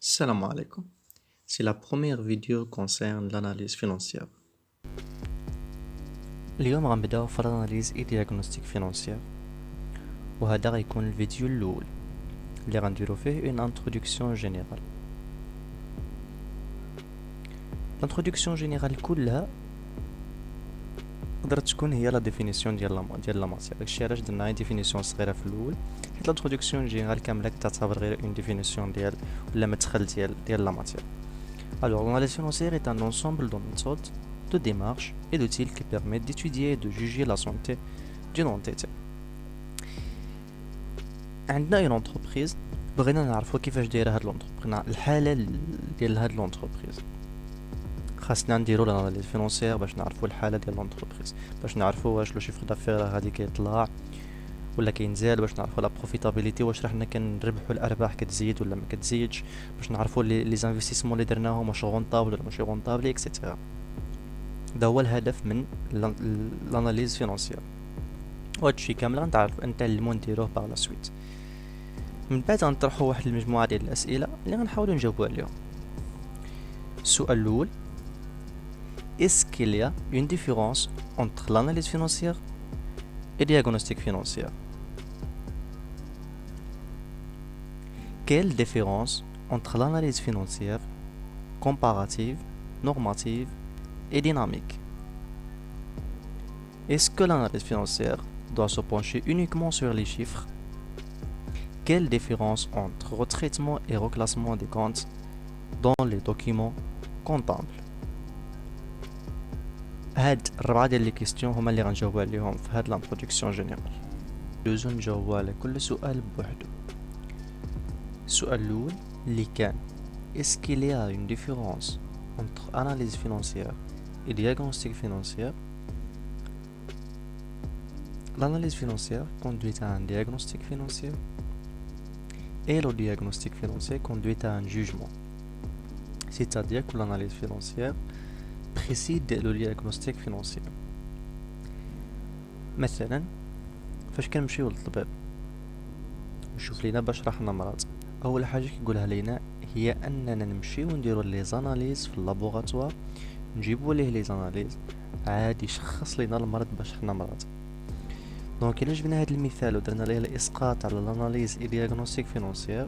Salam alaikum. C'est la première vidéo concerne l'analyse financière. اليوم غنبداو في الاناليز اي دياغنوستيك فينانسيير، وهذا غيكون الفيديو الاول اللي غنديرو فيه اون انتروداكسيون جينيرال. الانتروداكسيون جينيرال كلها قدرت تكون هي لا ديفينيسيون ديال لا ماتير. داكشي علاش درنا غير ديفينيسيون صغيره في الاول، حيت الانتروداكسيون جينيرال كامله كتعتبر غير اون ديفينيسيون ديال ولا مدخل ديال لا ماتير. Alors, l'analyse financière est un ensemble de méthodes, de démarches et d'outils qui permettent d'étudier et de juger la santé d'une entité. عندنا une entreprise، بغينا نعرفوا كيفاش دايره هاد l'entreprise، الحاله ديال هاد l'entreprise. خاصنا نديرو l'analyse financière باش نعرفوا الحاله ديال l'entreprise، باش نعرفوا واش لو شيفر دافير غادي كيطلع ولا كينزل، باش نعرفوا لا بروفيتابيليتي، واش حنا كنربحوا الارباح كتزيد ولا ما كتزيدش، باش نعرفوا لي زانفيستيسمون اللي درناهم واش غونطابل ولا ماشي غونطابل اكسيتيرا. دا هو الهدف من الاناليز فينانسيير، وهادشي كامل غنتعلمو نديروه باغ لا سويت. من بعد غنطرحوا واحد المجموعه ديال الاسئله اللي غنحاولوا نجاوبوا عليهم. السؤال الاول: Est-ce qu'il y a une différence entre l'analyse financière et diagnostic financier? Quelle différence entre l'analyse financière, comparative, normative et dynamique? Est-ce que l'analyse financière doit se pencher uniquement sur les chiffres? Quelle différence entre retraitement et reclassement des comptes dans les documents comptables? هاد الربعة ديال لي كيستيون هما اللي غنجاوبو عليهم في هاد لانتروداكسيون جينيرال. دوزو نجاوبو على كل سؤال بوحدو. السؤال الأول اللي كان: Est-ce qu'il y a une différence entre analyse financière et diagnostic financier? L'analyse financière conduit à un diagnostic financier et le diagnostic financier conduit à un jugement. C'est-à-dire que l'analyse financière précède le diagnostic financier. مثلا فاش كنمشيو للطبيب نشوف لينا باش راحنا مرض، اول حاجه كيقولها لينا هي اننا نمشيو نديرو لي زاناليز في اللابوغاتوار، نجيبو ليه لي زاناليز عادي يشخص لينا المرض باش حنا مرض. دونك الا جبنا هذا المثال ودرنا ليه الاسقاط على الاناليز اي دياغنوستيك فينانسيير،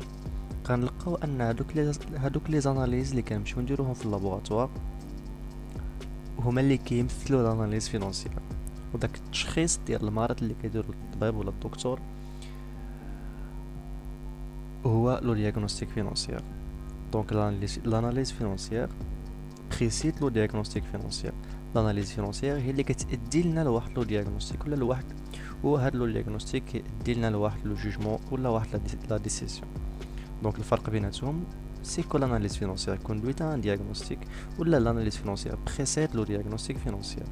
غنلقاو ان هادوك لي زاناليز اللي كنمشيو نديروهم في اللابوغاتوار هما اللي كيمثلوا الاناليز فينانسيير، وداك التشخيص ديال المرض اللي كيديرو الطبيب ولا الدكتور هو لو دياغنوستيك فينانسيير. دونك l'analyse financière précède le diagnostic financier. l'analyse financière هي اللي كتأدي لنا لواحد لو دياغنوستيك ولا لواحد، وهاد لو دياغنوستيك كيأدي لنا لواحد لو جوجمون ولا واحد لا ديسيسيون. دونك الفرق بيناتهم c'est que l'analyse financière conduit à un diagnostic ou l'analyse financière précède le diagnostic financier.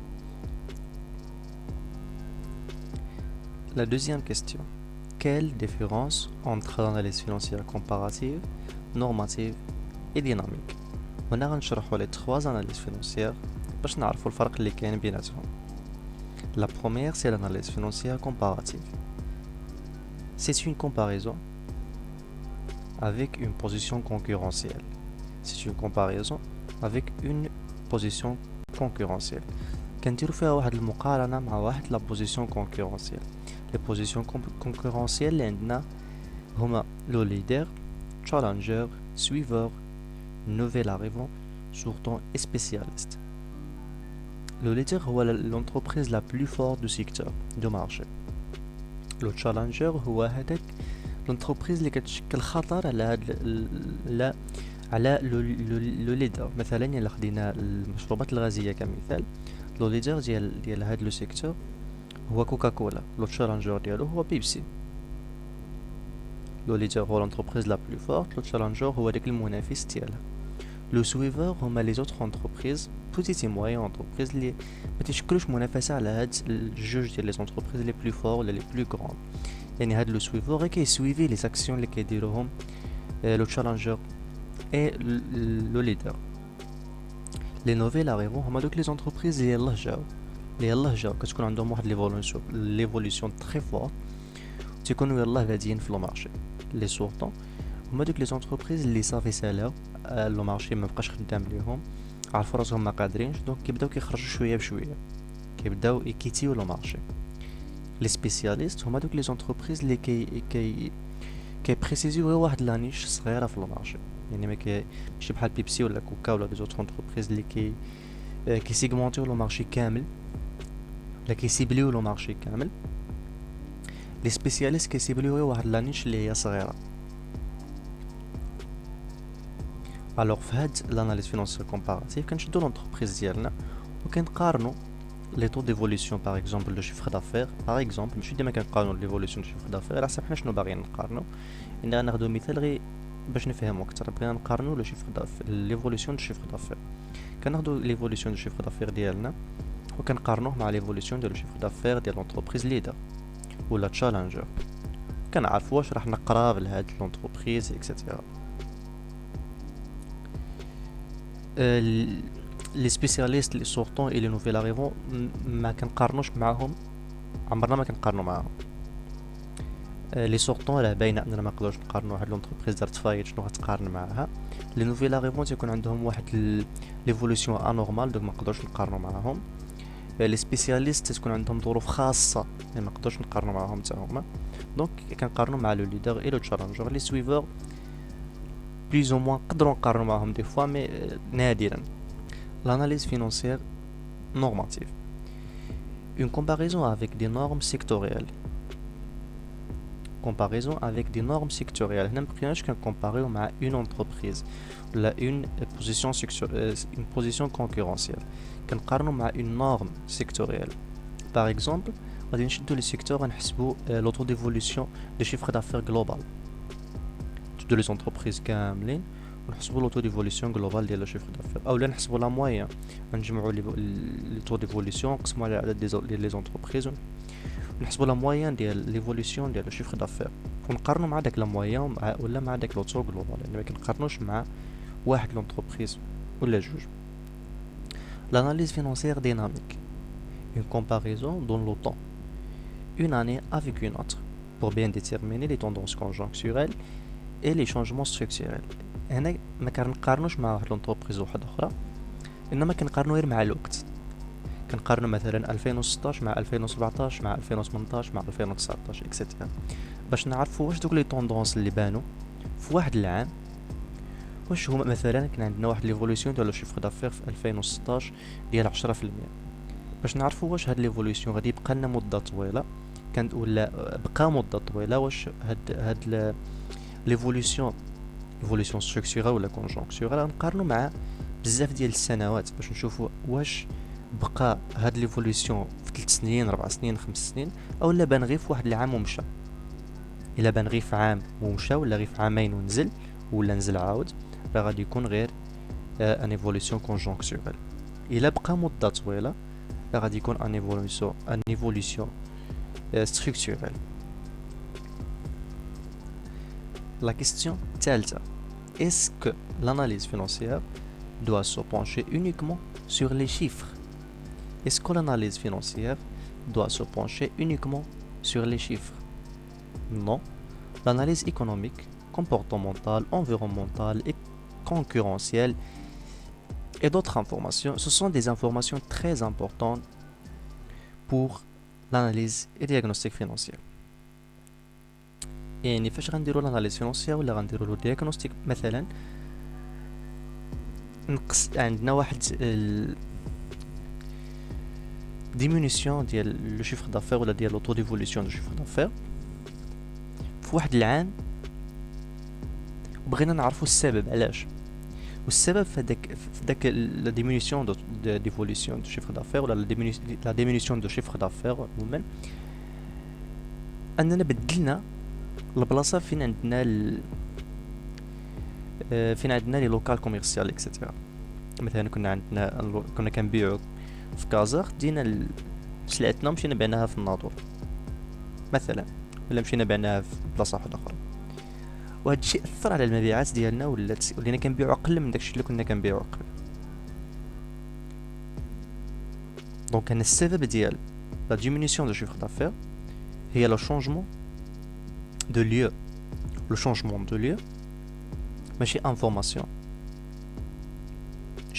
La deuxième question: quelle différence entre l'analyse financière comparative, normative et dynamique? هنا غنشرحوا les trois analyses financières باش نعرفوا الفرق اللي كاين بيناتهم. La première c'est l'analyse financière comparative. C'est une comparaison avec une position concurrentielle. C'est une comparaison avec une position concurrentielle. كنديرو فيها واحد المقارنة مع واحد la position concurrentielle. Les positions concurrentielles اللي عندنا هما le leader, challenger, suiveur, nouvel arrivant, sortant et spécialiste. Le leader هو l'entreprise la plus forte du secteur du marché. Le challenger هو هذاك l'entreprise اللي كتشكل خطر على لو ليدر. مثلا الا خدينا المشروبات الغازيه كمثال، لو ليدر ديال هذا لو سيكتور هو كوكاكولا، لو تشالنجر ديالو هو بيبسي. لو ليدر هو l'entreprise la plus forte، لو تشالنجر هو داك المنافس ديالها. لو سويفور هما لي زوتر انتربريز بوتيت اي موين انتربريز اللي ما تيشكلوش منافسه على هاد الجوج ديال لي انتربريز لي بلو فور ولا لي بلو غران. يعني هاد لو سويفور غير كيسويفي لي زاكسيون اللي كيديروهم لو تشالنجر اي لو ليدر. لي نوفيل اريفون هما دوك لي زونتربريز اللي يلاه جاو كتكون عندهم واحد ليفولوسيون تري فور، تيكونوا يلاه بادين في لو مارشي. لي سورتون هما دوك لي زونتربريز اللي صافي سالاو لو مارشي ما بقاش خدام ليهم، عرفوا راسهم ما قادرينش، دونك كيبداو كيخرجوا شويه بشويه، كيبداو يكيتيو لو مارشي. لي سبيسياليست هما دوك لي زونتربريز اللي كيبريسيزيو غير واحد لانيش صغيره في لو مارشي، يعني ماشي بحال بيبسي ولا كوكا ولا لي زوتر انتربريز اللي كيسيغمونتيو لو مارشي كامل ولا كيسيبليو لو مارشي كامل. لي سبيسياليست كيسيبليو غير واحد لانيش اللي هي صغيره. الوغ في هاد لاناليز فينانسيير كومباراتيف كنشدو لونتربريز ديالنا وكنقارنو لي طو ديفولوسيون باغ اكزومبل دو شيفر دافير. باغ اكزومبل ماشي ديما كنقارنو ليفولوسيون دو شيفر دافير على حسب حنا شنو باغيين نقارنو، ان غناخدو مثال غير باش نفهمو اكثر. بغينا نقارنو لو شيفر دافير ليفولوسيون دو شيفر دافير، كناخدو ليفولوسيون دو شيفر دافير ديالنا وكنقارنوه مع ليفولوسيون دو شيفر دافير ديال لونتربريز ليدر ولا تشالنجر، كنعرفو واش راح نقراب لهاد لونتربريز اكسيتيرا. لي سبيسياليست لي سورطون اي لي نوفيل اريفون ما كنقارنوش معاهم، عمرنا ما كنقارنو معاهم. لي سورطون راه باينه اننا ما نقدروش نقارنوا واحد لونتربريز دارت فايت شنو غتقارن معاها. لي نوفيل اريفون تيكون عندهم واحد ليفولوسيون انورمال، دوك ما نقدروش نقارنوا معاهم. لي سبيسياليست تكون عندهم ظروف خاصه اللي ما نقدروش نقارنوا معاهم حتى هما، دونك كنقارنوا مع لو ليدر اي لو تشالنجر. لي سويفور بليز او موان نقدروا نقارنوا معاهم دي فوا مي نادرا. L'analyse financière normative. Une comparaison avec des normes sectorielles. Comparaison avec des normes sectorielles. هنا مبقيناش كنكومباريو مع une entreprise ولا une position concurrentielle. كنقارنو مع une norme sectorielle. Par exemple, غادي نشدو لي سيكتور غنحسبو لو طو ديفولوسيون دو شيفر دافير جلوبال دو لي زونتربريز كاملين، ونحسبوا لو طو ديفولوسيون جلوبال ديال لو شيفر دافير، اولا نحسبوا لا موين، نجمعوا لي طو ديفولوسيون نقسموا على عدد ديال لي زونتربريز ونحسبوا لا موين ديال ليفولوسيون ديال لو شيفر دافير ونقارنوا مع داك لا موين ولا مع داك لو طو جلوبال، يعني ما كنقارنوش مع واحد لونتربريز ولا جوج. L'analyse financière dynamique, une comparaison dans le temps, une année avec une autre, pour bien déterminer les tendances conjoncturelles et les changements structurels. هنا ما كنقارنوش مع واحد لونتربريز واحده اخرى، انما كنقارنو غير مع الوقت. كنقارنو مثلا 2016 مع 2017 مع 2018 مع 2019 اكسيتيرا، باش نعرفوا واش دوك لي طوندونس اللي بانوا في واحد العام واش هما. مثلا كان عندنا واحد ليفولوسيون ديال شيفر دافير في 2016 ديال 10%، باش نعرفوا واش هاد ليفولوسيون غادي يبقى لنا مده طويله ولا بقى مده طويله، واش هاد ليفولوسيون ستركتورال ولا كونجونكتورال. نقارنوا مع بزاف ديال السنوات باش نشوفوا واش بقى هاد ليفولوسيون في 3 سنين 4 سنين 5 سنين، او لا بان غير في واحد العام ومشى. الا بان غير في عام ومشى ولا غير في عامين ونزل ولا نزل عاود، راه غادي يكون غير ان ايفولوسيون كونجونكتورال. الا بقى مده طويله راه غادي يكون ان ايفولوسيون ستركتورال. La question الثالثة: est-ce que l'analyse financière doit se pencher uniquement sur les chiffres? Est-ce que l'analyse financière doit se pencher uniquement sur les chiffres? Non. L'analyse économique, comportementale, environnementale et concurrentielle et d'autres informations, ce sont des informations très importantes pour l'analyse et diagnostic financier. يعني فاش غنديروا لاناليز فينانسيير ولا غنديروا له دياغنوستيك، مثلا عندنا واحد ديمونيسيون ديال لو شيفر دافير ولا ديال لو طو ديفولوسيون دو شيفر دافير في واحد العام، وبغينا نعرفوا السبب علاش. والسبب في داك لا ديمونيسيون دو ديفولوسيون دو شيفر دافير ولا لا ديمونيسيون دو شيفر دافير عموما، اننا بدلنا البلاصه فين عندنا لي لوكال كوميرسيال اكسيتيرا. مثلا كنا كنبيعو في كازار، دينا سلعتنا مشينا بعناها في الناظور مثلا، ولا مشينا بعناها في بلاصه واحده اخرى، وهذا الشيء اثر على المبيعات ديالنا، ولينا كنبيعو اقل من داكشي اللي كنا كنبيعو قبل. دونك كان السبب ديال لا ديمونيسيون دو شيفر دافير هي لو شونجمون de lieu, le changement de lieu ماشي information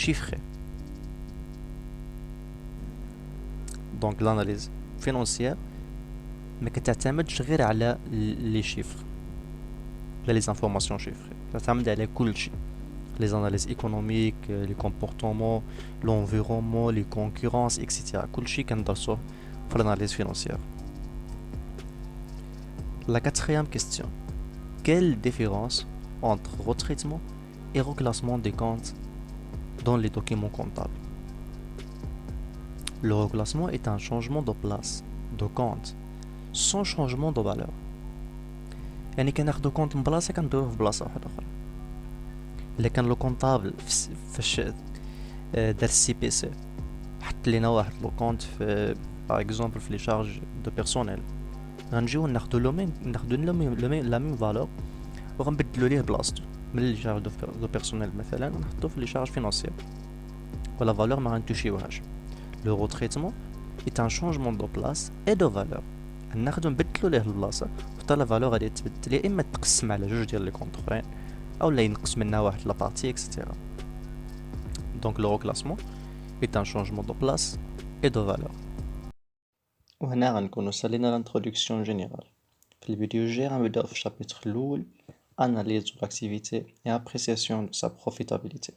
chiffrée. Donc l'analyse financière ما كتعتمدش غير على les chiffres لا les informations chiffrées تعتمد على كل شيء les analyses économiques les comportements l'environnement les concurrences etc. كل شيء كندرسوه في l'analyse financière. La quatrième question: quelle différence entre retraitement et reclassement des comptes dans les documents comptables? Le reclassement est un changement de place de compte sans changement de valeur. يعني كناخدو كونت من بلاصه كنديروه في بلاصه واحده اخرى. الا كان لو كونطابل فاش دار السي بي سي حط لينا واحد لو كونت في باغ اكزومبل في لي شارج دو بيرسونيل غنجيو ناخدو لا ميم فالور وغنبدلو ليه بلاصتو من لي شارج دو بيرسونيل مثلا نحطو في لي شارج فينانسيير ولا فالور ما غنتوشيوهاش. لو روتريتمون est un changement de place et de valeur. ناخدو نبدلو ليه البلاصه حتى لا فالور غادي تبدل يا اما تقسم على جوج ديال لي كونط اخرين او لا ينقص منها واحد لا بارتي اكسيتيرا. دونك لو reclassement est un changement de place et de valeur. وهنا غنكونو سالينا لانترودكسيون جينيرال. في الفيديو الجاي غنبداو في الشابيتر الاول اناليز de l'activité et appréciation de sa profitabilité.